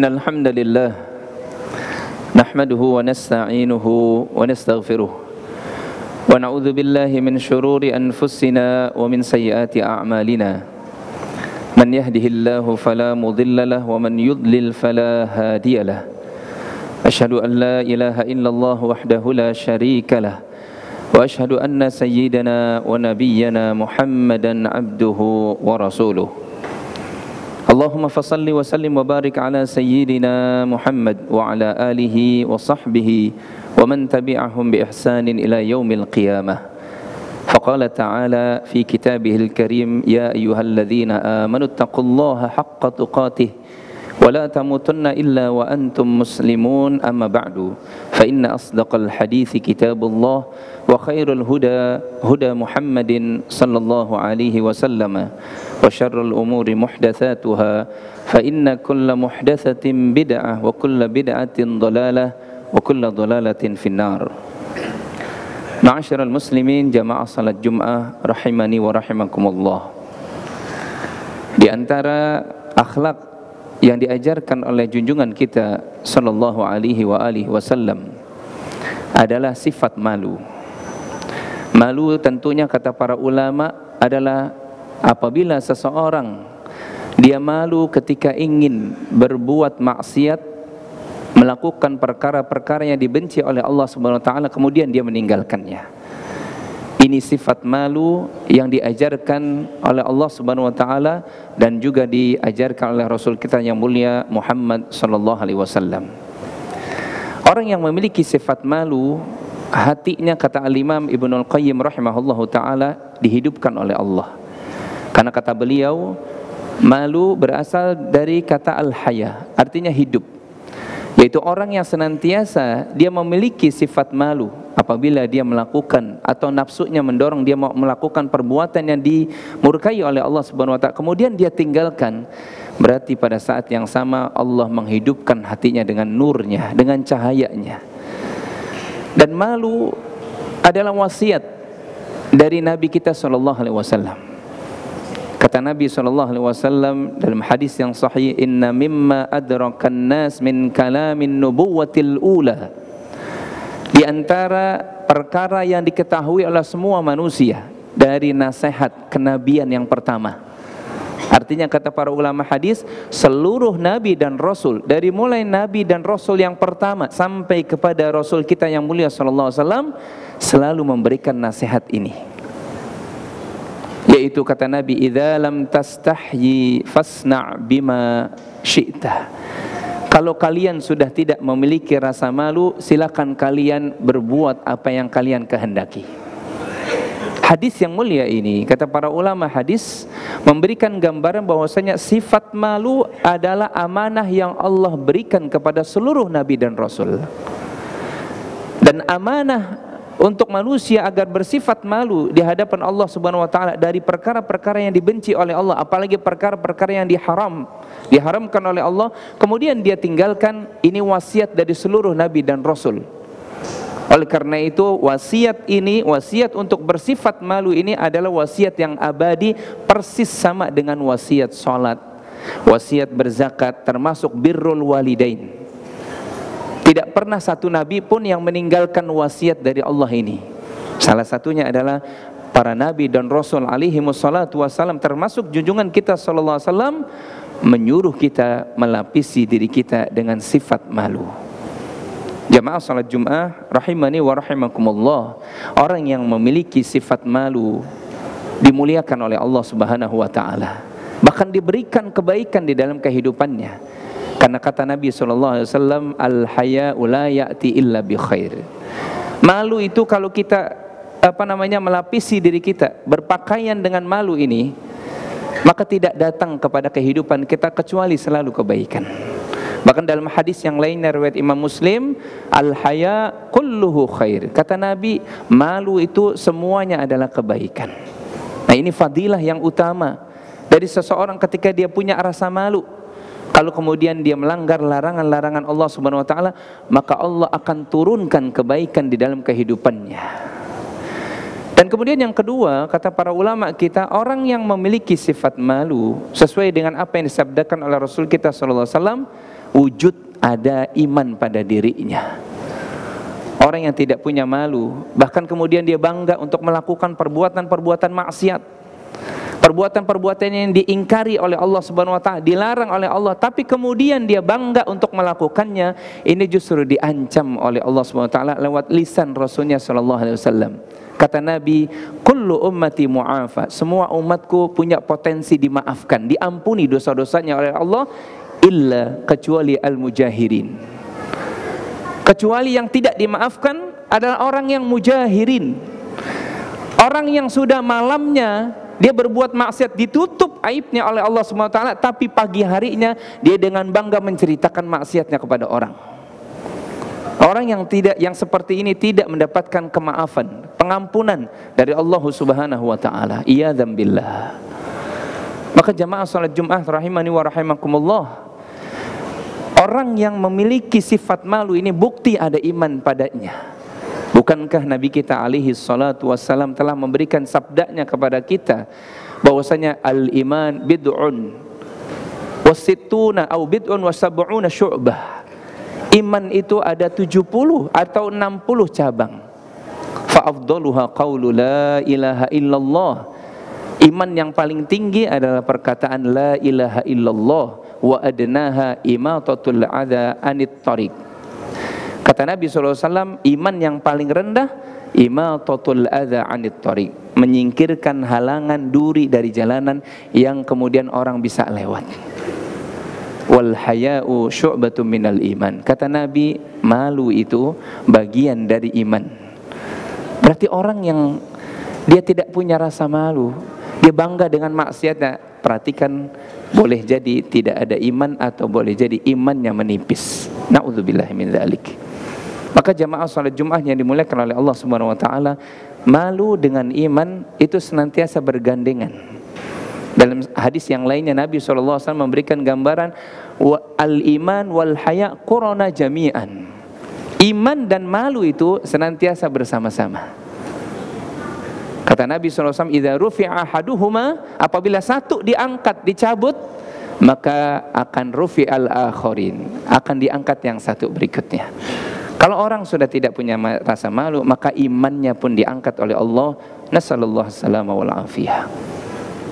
Innal hamdalillah nahmaduhu wa nasta'inuhu wa nastaghfiruh wa na'udzu billahi min shururi anfusina wa min sayyiati a'malina. Man yahdihillahu fala mudilla lahu wa man yudlil fala hadiya lahu. Asyhadu an la ilaha illallah wahdahu la syarika lahu wa asyhadu anna sayyidana wa nabiyyana Muhammadan abduhu wa rasuluh. Allahumma fasalli wa sallim wa barik ala sayyidina Muhammad wa ala alihi wa sahbihi wa man tabi'ahum bi ihsanin ila yaumil qiyamah. Faqala ta'ala fi kitabihil karim, ya ayyuhalladzina amanu taqullaha haqqa tuqatih wa la tamutunna illa wa antum muslimun, amma ba'du. Fa inna asdaqal hadithi kitabullah wa khairul huda huda Muhammadin sallallahu alaihi wasallam wa syarrul umuri muhdatsatuha fa inna kulla muhdatsatin bid'ah wa kulla bid'atin dhalalah wa kulla dhalalatin finnar. Ma'asyiral muslimin, jamaah salat Jumat rahimani wa rahimakumullah. Di antara akhlak yang diajarkan oleh junjungan kita sallallahu alaihi wa alihi wasallam adalah sifat malu. Malu tentunya kata para ulama adalah apabila seseorang dia malu ketika ingin berbuat maksiat, melakukan perkara-perkara yang dibenci oleh Allah Subhanahu wa taala, kemudian dia meninggalkannya. Ini sifat malu yang diajarkan oleh Allah Subhanahu wa taala dan juga diajarkan oleh Rasul kita yang mulia Muhammad sallallahu alaihi wasallam. Orang yang memiliki sifat malu, hatinya, kata Al-Imam Ibnul Qayyim rahimahullahu taala, dihidupkan oleh Allah. Karena kata beliau, malu berasal dari kata al-haya, artinya hidup. Yaitu orang yang senantiasa dia memiliki sifat malu apabila dia melakukan atau nafsunya mendorong dia mau melakukan perbuatan yang dimurkai oleh Allah Subhanahu wa taala, kemudian dia tinggalkan, berarti pada saat yang sama Allah menghidupkan hatinya dengan nurnya, dengan cahayanya. Dan malu adalah wasiat dari Nabi kita sallallahu alaihi wasallam. Kata Nabi SAW dalam hadis yang sahih, inna mimma adrakan nas min kalamin nubuwatil ula. Di antara perkara yang diketahui oleh semua manusia dari nasihat kenabian yang pertama. Artinya kata para ulama hadis, seluruh nabi dan rasul, dari mulai nabi dan rasul yang pertama sampai kepada rasul kita yang mulia SAW, selalu memberikan nasihat ini. Yaitu kata Nabi, idza lam tastahyi fasna' bima syi'ta. Kalau kalian sudah tidak memiliki rasa malu, silakan kalian berbuat apa yang kalian kehendaki. Hadis yang mulia ini, kata para ulama hadis, memberikan gambaran bahwasanya sifat malu adalah amanah yang Allah berikan kepada seluruh nabi dan rasul. Dan amanah untuk manusia agar bersifat malu di hadapan Allah Subhanahu wa taala dari perkara-perkara yang dibenci oleh Allah, apalagi perkara-perkara yang diharamkan oleh Allah, kemudian dia tinggalkan, ini wasiat dari seluruh nabi dan rasul. Oleh karena itu wasiat ini, wasiat untuk bersifat malu ini adalah wasiat yang abadi, persis sama dengan wasiat salat, wasiat berzakat, termasuk birrul walidain. Tidak pernah satu nabi pun yang meninggalkan wasiat dari Allah ini. Salah satunya adalah para nabi dan rasul alaihi wassalatu wassalam, termasuk junjungan kita sallallahu alaihi wasallam, menyuruh kita melapisi diri kita dengan sifat malu. Jamaah salat Jumat rahimani wa rahimakumullah, orang yang memiliki sifat malu dimuliakan oleh Allah Subhanahu wa taala. Bahkan diberikan kebaikan di dalam kehidupannya. Karena kata Nabi SAW, al-haya'u la ya'ti illa bi khair. Malu itu kalau kita melapisi diri kita, berpakaian dengan malu ini, maka tidak datang kepada kehidupan kita kecuali selalu kebaikan. Bahkan dalam hadis yang lainnya riwayat Imam Muslim, al-haya kulluhu khair. Kata Nabi, malu itu semuanya adalah kebaikan. Nah, ini fadilah yang utama dari seseorang ketika dia punya rasa malu. Kalau kemudian dia melanggar larangan-larangan Allah Subhanahu wa taala, maka Allah akan turunkan kebaikan di dalam kehidupannya. Dan kemudian yang kedua, kata para ulama kita, orang yang memiliki sifat malu sesuai dengan apa yang disabdakan oleh Rasul kita sallallahu alaihi wasallam, wujud ada iman pada dirinya. Orang yang tidak punya malu, bahkan kemudian dia bangga untuk melakukan perbuatan-perbuatan maksiat, perbuatan-perbuatan yang diingkari oleh Allah Subhanahu wa taala, dilarang oleh Allah, tapi kemudian dia bangga untuk melakukannya, ini justru diancam oleh Allah Subhanahu wa taala lewat lisan Rasulnya sallallahu alaihi wasallam. Kata Nabi, kullu ummati mu'afa, semua umatku punya potensi dimaafkan, diampuni dosa-dosanya oleh Allah, illa kecuali al-mujahirin. Kecuali yang tidak dimaafkan adalah orang yang mujahirin, orang yang sudah malamnya dia berbuat maksiat, ditutup aibnya oleh Allah Subhanahu wa taala, tapi pagi harinya dia dengan bangga menceritakan maksiatnya kepada orang. Orang yang seperti ini tidak mendapatkan kemaafan, pengampunan dari Allah Subhanahu wa taala. Iyadzam billah. Maka jamaah salat Jumat rahimani wa rahimakumullah, orang yang memiliki sifat malu ini bukti ada iman padanya. Bukankah Nabi kita alaihi salatu wassalam telah memberikan sabdanya kepada kita bahwasanya al-iman bid'un wasittuna au bid'un wasab'una syu'bah. Iman itu ada 70 atau 60 cabang. Fa afdaluha qaulu la ilaha illallah. Iman yang paling tinggi adalah perkataan la ilaha illallah, wa adnaha imatatul adza anit tariq. Kata Nabi SAW, iman yang paling rendah imatatul adza anit tariq, menyingkirkan halangan duri dari jalanan yang kemudian orang bisa lewat. Wal haya'u syu'batun minal iman. Kata Nabi, malu itu bagian dari iman. Berarti orang yang dia tidak punya rasa malu, dia bangga dengan maksiatnya, perhatikan, boleh jadi tidak ada iman atau boleh jadi imannya menipis. Na'udzubillahi min dzalik. Maka jamaah salat Jumat yang dimuliakan oleh Allah Subhanahu wa taala, malu dengan iman itu senantiasa bergandengan. Dalam hadis yang lainnya Nabi SAW memberikan gambaran al-iman wal haya qurana jami'an. Iman dan malu itu senantiasa bersama-sama. Kata Nabi SAW, idza rufi'a ahaduhuma, apabila satu diangkat, dicabut, maka akan rufi'al akharin, akan diangkat yang satu berikutnya. Kalau orang sudah tidak punya rasa malu, maka imannya pun diangkat oleh Allah. Nasallallahu salama wal afiyah.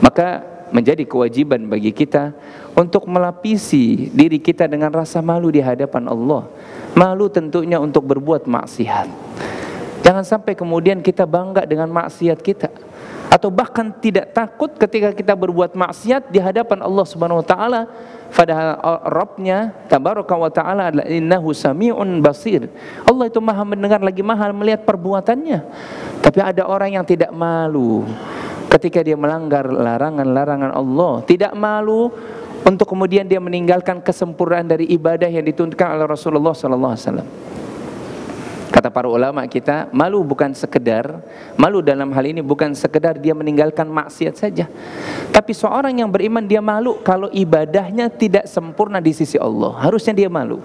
Maka menjadi kewajiban bagi kita untuk melapisi diri kita dengan rasa malu di hadapan Allah. Malu tentunya untuk berbuat maksiat. Jangan sampai kemudian kita bangga dengan maksiat kita, atau bahkan tidak takut ketika kita berbuat maksiat di hadapan Allah Subhanahu wa taala. Padahal Rabbnya tabaraka wa taala adalah innahu sami'un basir. Allah itu maha mendengar lagi maha melihat perbuatannya. Tapi ada orang yang tidak malu ketika dia melanggar larangan-larangan Allah, tidak malu untuk kemudian dia meninggalkan kesempurnaan dari ibadah yang dituntunkan oleh Rasulullah sallallahu alaihi wasallam. Kata para ulama kita, malu bukan sekedar, malu dalam hal ini bukan sekedar dia meninggalkan maksiat saja. Tapi seorang yang beriman dia malu kalau ibadahnya tidak sempurna di sisi Allah. Harusnya dia malu.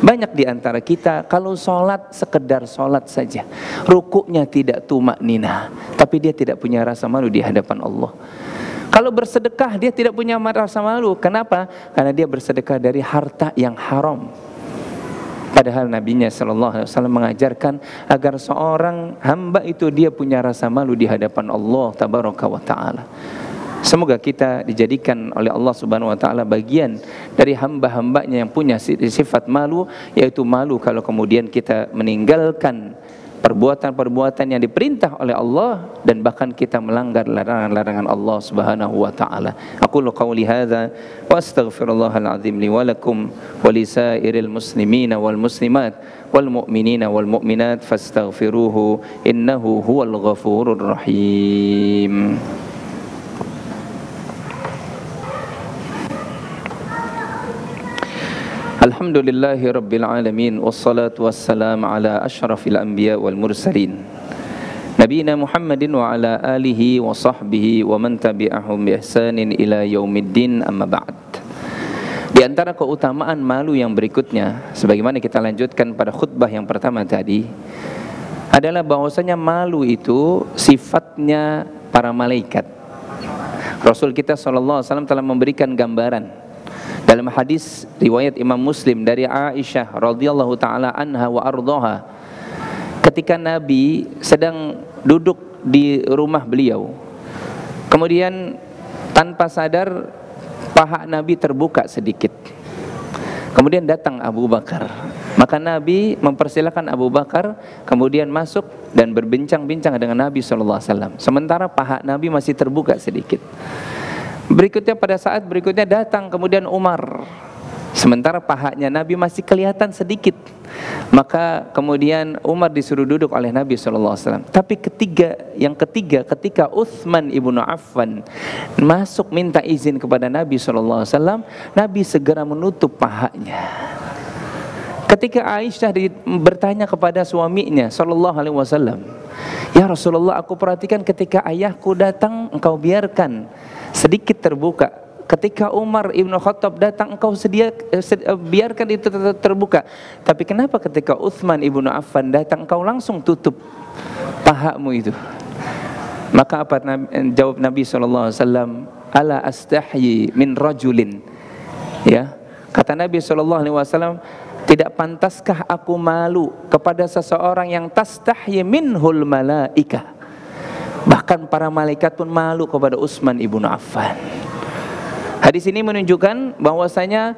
Banyak di antara kita kalau sholat sekedar sholat saja, rukuknya tidak tumakninah, tapi dia tidak punya rasa malu di hadapan Allah. Kalau bersedekah dia tidak punya rasa malu. Kenapa? Karena dia bersedekah dari harta yang haram. Padahal Nabinya SAW mengajarkan agar seorang hamba itu dia punya rasa malu di hadapan Allah tabaraka wa ta'ala. Semoga kita dijadikan oleh Allah Subhanahu wa ta'ala bagian dari hamba-hambanya yang punya sifat malu, yaitu malu kalau kemudian kita meninggalkan perbuatan-perbuatan yang diperintah oleh Allah dan bahkan kita melanggar larangan-larangan Allah Subhanahu wa taala. Aqulu qouli hadza wa astaghfirullahal azim li wa lakum wa lisairil muslimina wal muslimat wal mu'minina wal mu'minat fastaghfiruhu innahu huwal ghafurur rahim. Alhamdulillahi rabbil alamin, wassalatu wassalamu ala asyrafil anbiya wal mursalin nabiyina Muhammadin wa ala alihi wa sahbihi wa man tabi'ahum bi ihsanin ila yaumiddin, amma ba'd. Di antara keutamaan malu yang berikutnya, sebagaimana kita lanjutkan pada khutbah yang pertama tadi, adalah bahwasanya malu itu sifatnya para malaikat. Rasul kita SAW telah memberikan gambaran Dalam hadis riwayat Imam Muslim dari Aisyah radhiyallahu taala anha wa ardhaha, ketika Nabi sedang duduk di rumah beliau, kemudian tanpa sadar paha Nabi terbuka sedikit. Kemudian datang Abu Bakar. Maka Nabi mempersilakan Abu Bakar kemudian masuk dan berbincang-bincang dengan Nabi SAW. Sementara paha Nabi masih terbuka sedikit. Berikutnya pada saat berikutnya datang kemudian Umar. Sementara pahanya Nabi masih kelihatan sedikit. Maka kemudian Umar disuruh duduk oleh Nabi SAW. Tapi yang ketiga ketika Utsman ibnu Affan masuk minta izin kepada Nabi SAW, Nabi segera menutup pahanya. Ketika Aisyah bertanya kepada suaminya SAW, "Ya Rasulullah, aku perhatikan ketika ayahku datang engkau biarkan sedikit terbuka. Ketika Umar ibnu Khattab datang engkau biarkan itu terbuka. Tapi kenapa ketika Utsman ibnu Affan datang engkau langsung tutup pahamu itu?" Maka apa jawab Nabi SAW? "Ala astahyi min rajulin." Ya, kata Nabi SAW, "Tidak pantaskah aku malu kepada seseorang yang tastahyi minhul malaika?" Bahkan para malaikat pun malu kepada Utsman ibnu Affan. Hadis ini menunjukkan bahwasanya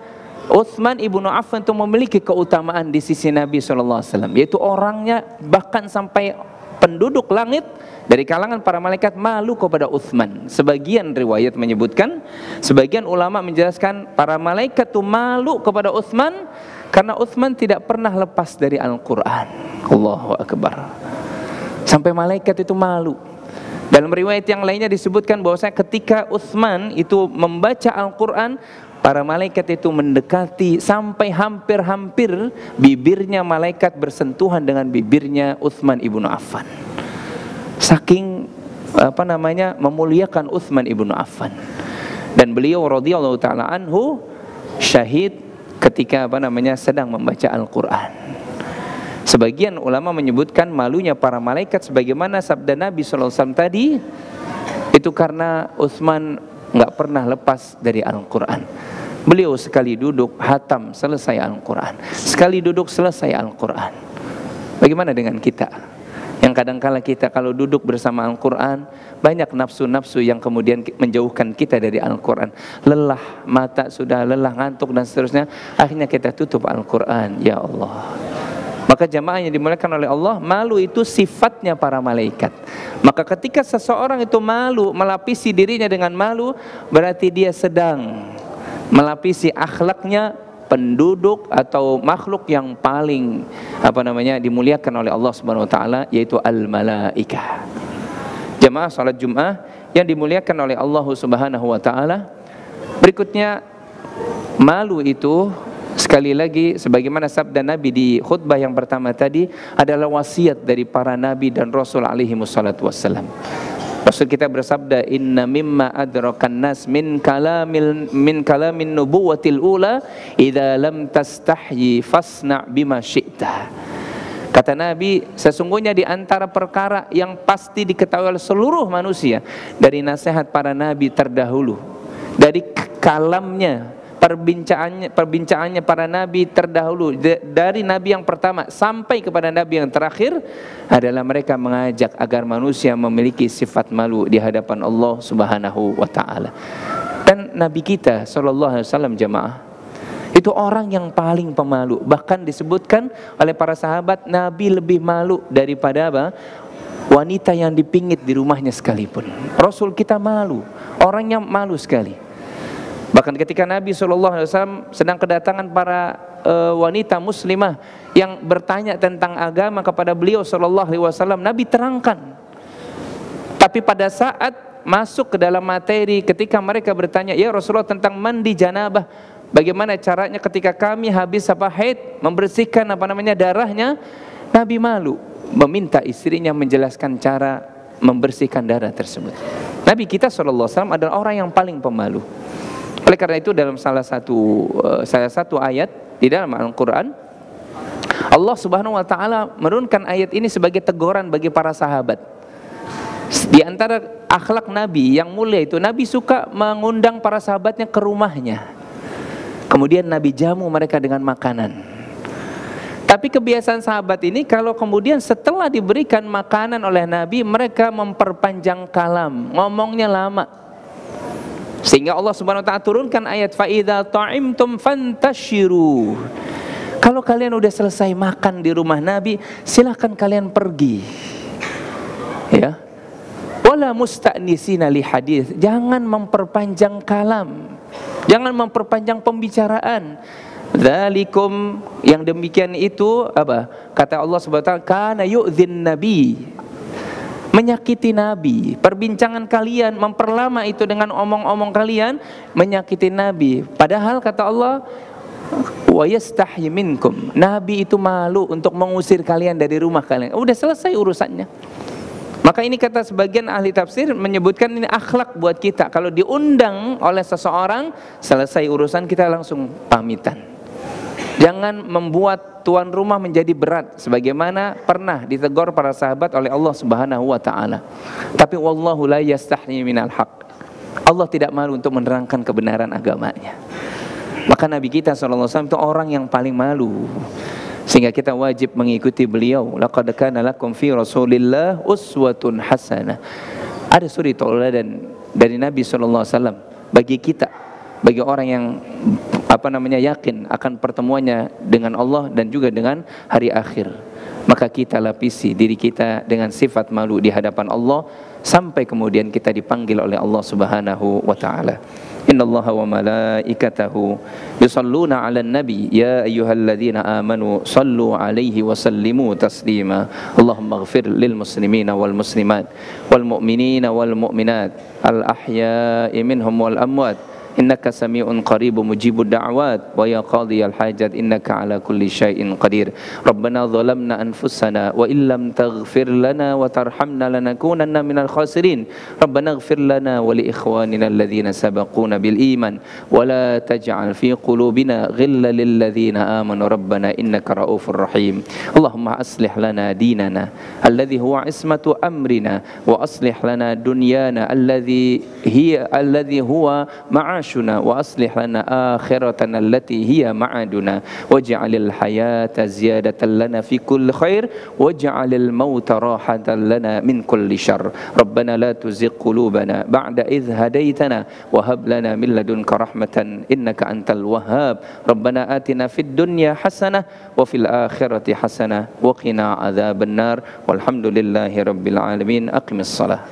Utsman ibnu Affan itu memiliki keutamaan di sisi Nabi SAW, yaitu orangnya bahkan sampai penduduk langit dari kalangan para malaikat malu kepada Utsman. Sebagian riwayat menyebutkan, sebagian ulama menjelaskan para malaikat itu malu kepada Utsman karena Utsman tidak pernah lepas dari Al-Quran. Allahu Akbar. Sampai malaikat itu malu. Dalam riwayat yang lainnya disebutkan bahwasanya ketika Utsman itu membaca Al-Quran, para malaikat itu mendekati sampai hampir-hampir bibirnya malaikat bersentuhan dengan bibirnya Utsman ibnu Affan. Saking memuliakan Utsman ibnu Affan. Dan beliau radhiyallahu taala anhu syahid ketika sedang membaca Al-Quran. Sebagian ulama menyebutkan malunya para malaikat sebagaimana sabda Nabi SAW tadi, itu karena Utsman nggak pernah lepas dari Al-Quran. Beliau sekali duduk hatam selesai Al-Quran, sekali duduk selesai Al-Quran. Bagaimana dengan kita? Yang kadang-kala kita kalau duduk bersama Al-Quran, banyak nafsu-nafsu yang kemudian menjauhkan kita dari Al-Quran. Lelah, mata sudah lelah, ngantuk dan seterusnya, akhirnya kita tutup Al-Quran. Ya Allah. Maka jamaah yang dimuliakan oleh Allah, malu itu sifatnya para malaikat. Maka ketika seseorang itu malu, melapisi dirinya dengan malu, berarti dia sedang melapisi akhlaknya penduduk atau makhluk yang paling dimuliakan oleh Allah Subhanahu wa taala, yaitu al-malaikah. Jamaah salat Jumat yang dimuliakan oleh Allah Subhanahu wa taala. Berikutnya, malu itu sekali lagi sebagaimana sabda Nabi di khutbah yang pertama tadi adalah wasiat dari para nabi dan rasul alaihi wassalatu wassalam. Rasul kita bersabda, "Inna mimma adrakan nas min kalamin nubuwatil ula idza lam tastahyi fasna' bima syi'ta." Kata Nabi, sesungguhnya di antara perkara yang pasti diketahui oleh seluruh manusia dari nasihat para nabi terdahulu, dari kalamnya, perbincangannya para nabi terdahulu, dari nabi yang pertama sampai kepada nabi yang terakhir, adalah mereka mengajak agar manusia memiliki sifat malu di hadapan Allah Subhanahu wa taala. Dan nabi kita sallallahu alaihi wasallam jamaah itu orang yang paling pemalu. Bahkan disebutkan oleh para sahabat, nabi lebih malu daripada wanita yang dipingit di rumahnya sekalipun. Rasul kita malu, orangnya malu sekali. Bahkan ketika Nabi SAW sedang kedatangan para wanita muslimah yang bertanya tentang agama kepada beliau SAW, Nabi terangkan. Tapi pada saat masuk ke dalam materi, ketika mereka bertanya, "Ya Rasulullah, tentang mandi janabah, bagaimana caranya ketika kami habis haid membersihkan darahnya?" Nabi malu meminta istrinya menjelaskan cara membersihkan darah tersebut. Nabi kita SAW adalah orang yang paling pemalu. Oleh karena itu dalam salah satu ayat di dalam Al-Quran, Allah Subhanahu wa taala menurunkan ayat ini sebagai teguran bagi para sahabat. Di antara akhlak Nabi yang mulia itu, Nabi suka mengundang para sahabatnya ke rumahnya. Kemudian Nabi jamu mereka dengan makanan. Tapi kebiasaan sahabat ini kalau kemudian setelah diberikan makanan oleh Nabi, mereka memperpanjang kalam, ngomongnya lama. Sehingga Allah Subhanahu wa taala turunkan ayat fa idza ta'imtum fantashiru. Kalau kalian udah selesai makan di rumah Nabi, silakan kalian pergi. Ya. Wala musta'nisina li hadits. Jangan memperpanjang kalam. Jangan memperpanjang pembicaraan. Dzalikum, yang demikian itu apa? Kata Allah Subhanahu wa taala, kana yu'dzin nabi, menyakiti Nabi. Perbincangan kalian memperlama itu dengan omong-omong kalian, menyakiti Nabi. Padahal kata Allah, wa yastahyi minkum, Nabi itu malu untuk mengusir kalian dari rumah kalian. Udah selesai urusannya. Maka ini kata sebagian ahli tafsir menyebutkan ini akhlak buat kita. Kalau diundang oleh seseorang, selesai urusan kita langsung pamitan. Jangan membuat tuan rumah menjadi berat, sebagaimana pernah ditegur para sahabat oleh Allah Subhanahu wa taala. Tapi wallahu la yastahyi minal haq. Allah tidak malu untuk menerangkan kebenaran agamanya. Maka Nabi kita sallallahu alaihi wasallam itu orang yang paling malu. Sehingga kita wajib mengikuti beliau. Laqad kana lakum fi Rasulillah uswatun hasanah. Ada suri tauladan dari Nabi sallallahu alaihi wasallam bagi kita, bagi orang yang yakin akan pertemuannya dengan Allah dan juga dengan hari akhir. Maka kita lapisi diri kita dengan sifat malu di hadapan Allah sampai kemudian kita dipanggil oleh Allah Subhanahu wa taala. Innallaha wa malaikatahu yusalluna 'alan nabi ya ayyuhalladzina amanu sallu 'alaihi wa sallimu taslima. Allahumma ighfir lil muslimina wal muslimat wal mu'minina wal mu'minat al ahya'i minhum wal amwat. Innaka sami'un qaribun mujibud da'wat wa ya qadiyal hajat innaka ala kulli syai'in qadir. Rabbana zalamna anfusana wa illam taghfir lana wa tarhamna lanakunanna minal khasirin. Rabbana ighfir lana wa li ikhwanina alladhina sabaquna bil iman wa la taj'al fi qulubina ghillan lil ladzina amanu rabbana innaka raufur rahim. Allahumma aslih lana dinana alladhi huwa ismatu amrina wa aslih lana dunyana alladhi huwa ma'ashuna wa aslih lana akhiratana allati hiya ma'aduna waj'alil hayata ziyadatan lana fi kulli khair waj'alil mauta rahatan lana min kulli syarr. Rabbana la tuzigh qulubana ba'da idh hadaitana wa hab lana min ladunka rahmatan innaka antal wahhab. Rabbana atina fid dunya hasanah wa fil akhirati hasanah wa qina adzabannar. Walhamdulillahi rabbil alamin. Aqimis shalah.